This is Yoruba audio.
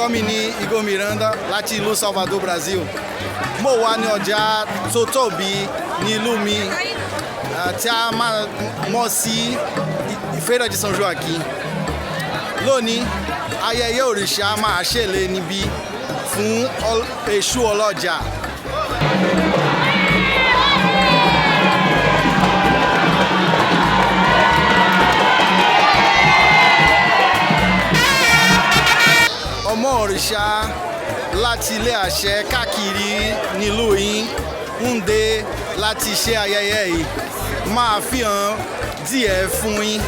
orúkọ mi ní Igor Miranda láti ìlú Salvador, Brasil. Mo wà ní ọjà tó tóbi ní ìlú mi tí a máa mọ̀ sí Feira de São Joaquim. Lónìí, ayẹyẹ òrìṣà máa ṣẹlẹ̀ níbí fún Èṣù ọlọ́jà. Ọmọ òrìṣà láti ilé àṣẹ káàkiri nílùú yín ń dé láti ṣe ayẹyẹ yìí máa fi hàn díẹ̀ fún yín.